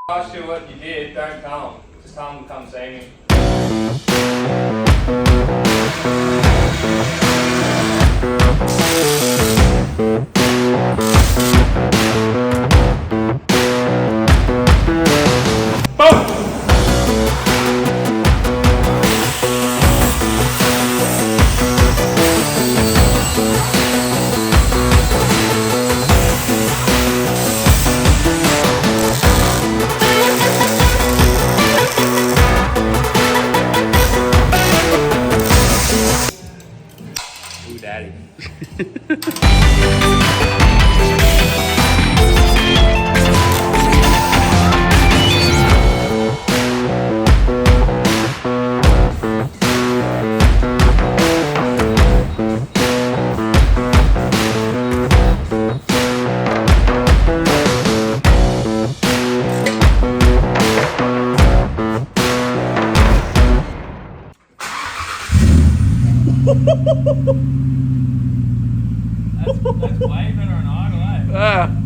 ask you what you did, don't tell them. Just tell them to come see me. Ooh, daddy. That's way better than idle, eh?